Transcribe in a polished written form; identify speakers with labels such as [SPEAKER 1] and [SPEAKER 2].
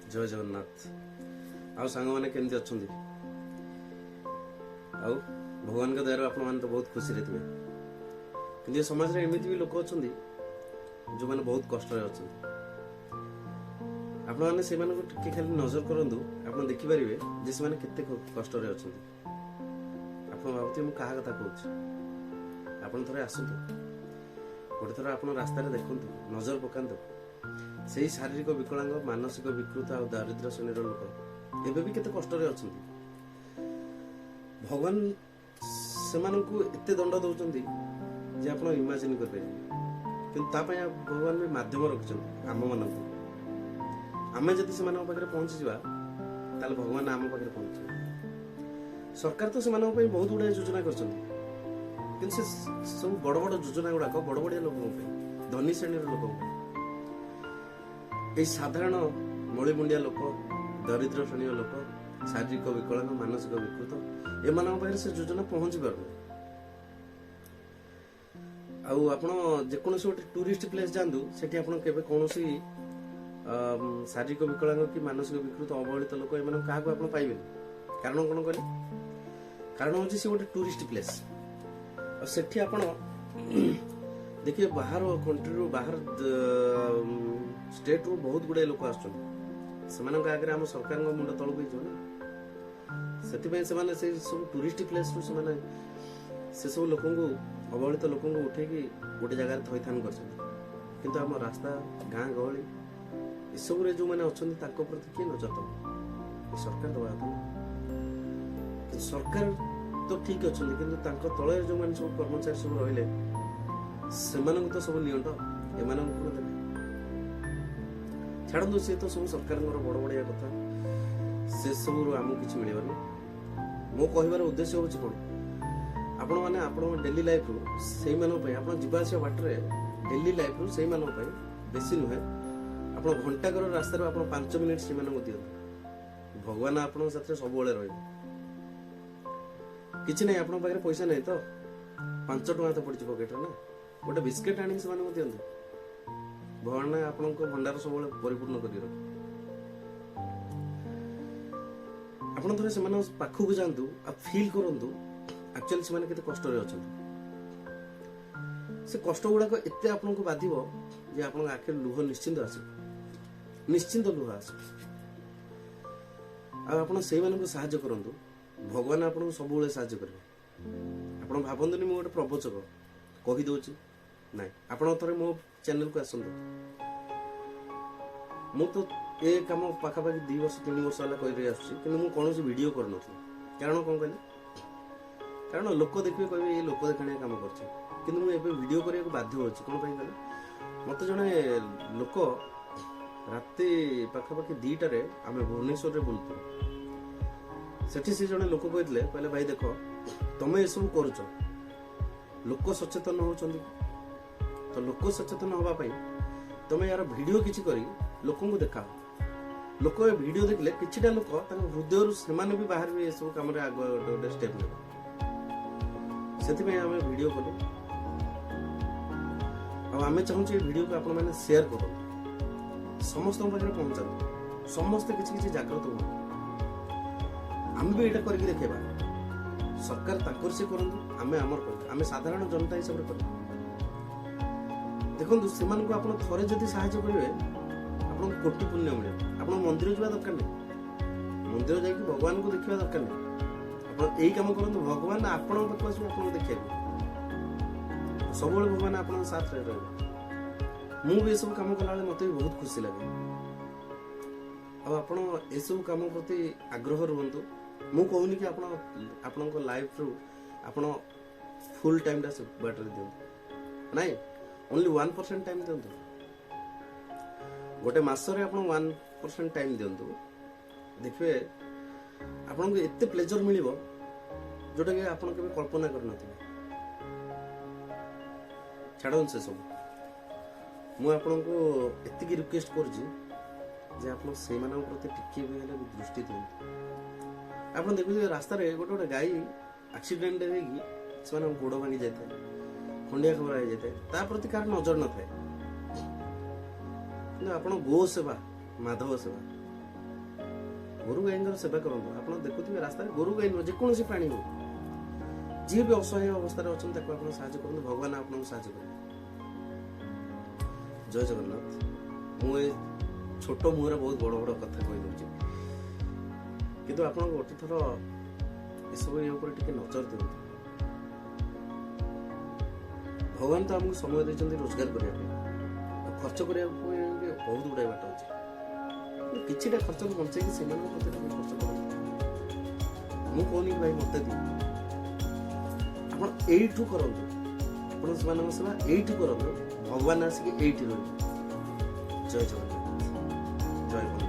[SPEAKER 1] जय जगन्नाथ। आउ सांग मैंने केमती अच्छा आउ भगवान का दयार आप बहुत खुशी रे थे कि समाज में एमती भी लोक अच्छा जो मैंने बहुत कष्ट अच्छा आप खाली नजर करूँ आप देखिपारे जे से केते कष्ट अच्छा आप भावुए मुझे क्या कथा कहूँ आप थे आसतु गोटे थर आप रास्तार देखु नजर पकातु से शारीरिक विकलांग मानसिक विकृत आ दारिद्र्य श्रेणीर लोक एबे भी केते कष्ट अच्छा भगवान से एते दंड दौरान जे आप इमाजिन करें कि भगवान भी माध्यम रखिंट आम मान आम जदि से पहुंची जावा ताले भगवान आम पाखे पहुंचे। सरकार तो से बहुत गुड़ाई योजना कर सब बड़ बड़ योजना गुड़ाक बड़ बड़िया लोक धनी श्रेणी लोक साधारण मलिमुंडिया लोक दरिद्र श्रेणी लोक शारीरिक विकलांग मानसिक विकृत एम से योजना पहुंची पार आकोसी गोटे टूरिस्ट प्लेस जातु से कौन शारीरिक विकलांग कि मानसिक विकृत अवहेलित लोक एम क्या पाइबे कारण कौन कहले कारण हूँ सी गोटे टूरिस्ट प्लेस सेठी आप देखिए बाहर कंट्री रू बाहर स्टेट रू बहुत गुड़ाई लोक आगे आम सरकार मुंड तलक से सब टूरिस्ट प्लेस रू से सब लोक अवहेलित लोक उठे गोटे जगह थईथान कर आम रास्ता गाँ गहली सब जो मैंने अच्छा प्रति किए नजर दब सरकार दवा था सरकार तो ठीक अच्छे कि तले जो मैंने सब कर्मचारी सब रही से तो सब नियंट एम देवे छाड़ू सी तो सब सरकार बड़ बड़िया कथा से सब आमको किसी मिलवानी मो कहबार उद्देश्य हूँ कौन आपण मैंने आप डेली लाइफ रू से आप जावास बाटर डेली लाइफ रू से बेसी नुहे आप घंटाकर रास्तार आप 5 मिनिट से दिखाँ भगवान आप सब रही किसी ना आप पैसा नहीं तो 5 टଙ୍କା तो पड़ी पकेट ना गोटे बिस्किट आनी से दिखाँ भगवान आप भंडार सब परिपूर्ण कर आप थे से पाखक जातु फिल करूँ एक्चुअली से केते कष्ट अच्छा से कष्ट गुड़ाक एत आपको बाधिब जे आप आखिर लुह निश्चिंत आस लुह आस आप साहाय्य करूँ भगवान आपको सब साहाय्य करेंगे आप भावतुनि मुझे गोटे प्रवचक कहीदे ना आप थे मो चैनल को आसतु मु तो ये कम पाखापाखि 2 वर्ष 3 वर्ष है कौन कौन वीडियो कर कारण कौन कहले कारण लोक देखिए कहे ये लोक देखा कम कर वीडियो करने को बाध्य अच्छी कौन कहले मत जड़े लोक राति पाखापाखि 2टार आम भुवनेश्वर बुलूँ से जड़े लोक कहते भाई देख तुम ये सब करुच लोक सचेतन होती तो लोक सचेतन होगापाई तुम यार वीडियो किसी कर लोक देखा लोक वीडियो देखले किछिटा लोक हृदय से भी बाहर भी सब कम आगे स्टेप ने से आम वीडियो कलु आम चाहूँ वीडियो को आप शेयर करो समस्त पाखे पहुंचा समस्ते किसी जागृत हो आम भी यहाँ करके देखा सरकार ताकर से करूँ आम आमर आम साधारण जनता हिसाब से कर देखो से आप थे जदि साहाय्य करेंगे आपको कोटि पुण्य मिले आप मंदिर जावा दरकार नहीं मंदिर जाकि भगवान को देखा दरकार नहीं आप यही कम करूँ भगवान आपण पास आप देखिए सब भगवान आप साथ रहे मुझे सब कम कला मत भी बहुत खुशी लगे आप सब कम प्रति आग्रह रुहतु मु कहूनी कि आपण लाइफ रू आप फुल टाइम बाटर दिंतु नाई ओनली 1% टाइम दिंतु गोटे मसरे आप 1% टाइम दिंतु देखिए आपको एते प्लेजर मिल जोटा कि आप कल्पना कर छाड़ से सब मुझे रिक्वेस्ट कर प्रति टिके भी दृष्टि दिखाँ आप देखिए रास्ता गोटे गोटे गाई एक्सीडेंट से गोड़ भांगी जाए खंडिया खबर हो जाए प्रति कार नजर न था आप गो सेवा माधव सेवा ଗୋରୁ ଗାଈଙ୍କର ସେବା କରନ୍ତୁ। ଆପଣ ଦେଖୁଥିବେ ରାସ୍ତାରେ ଗୋରୁ ଗାଈ ନୁହଁ ଯେକୌଣସି ପ୍ରାଣୀ ହଉ, ଯିଏ ବି ଅସହାୟ ଅବସ୍ଥାରେ ଅଛନ୍ତି ତାକୁ ଆପଣ ସାହାଯ୍ୟ କରନ୍ତୁ, ଭଗବାନ ଆପଣଙ୍କୁ ସାହାଯ୍ୟ କରିବେ। ଜୟ ଜଗନ୍ନାଥ। ମୁଁ ଏ ଛୋଟ ମୁହଁରେ ବହୁତ ବଡ଼ ବଡ଼ କଥା କହିଦେଉଛି, କିନ୍ତୁ ଆପଣ ଗୋଟେ ଥର ଏସବୁ ଇଏ ଉପରେ ଟିକେ ନଜର ଦିଅନ୍ତୁ। ଭଗବାନ ତ ଆମକୁ ସମୟ ଦେଇଛନ୍ତି ରୋଜଗାର କରିବା ପାଇଁ, ଆଉ ଖର୍ଚ୍ଚ କରିବା ପାଇଁ ବହୁତ ଗୁଡ଼ାଏ ବାଟ ଅଛି। କିଛିଟା ଖର୍ଚ୍ଚକୁ ବଞ୍ଚେଇକି ସେମାନଙ୍କ ପ୍ରତି ଟିକେ ଖର୍ଚ୍ଚ କରନ୍ତୁ। ମୁଁ କହୁନି ଭାଇ ମତେ ଦିଅ, ଆପଣ ଏଇଠୁ କରନ୍ତୁ, ଆପଣ ସେମାନଙ୍କ ସେବା ଏଇଠୁ କରନ୍ତୁ, ଭଗବାନ ଆସିକି ଏଇଠି ରହିବେ। ଜୟ ଜଗନ୍ନାଥ, ଜୟ ବନ୍ଧୁ।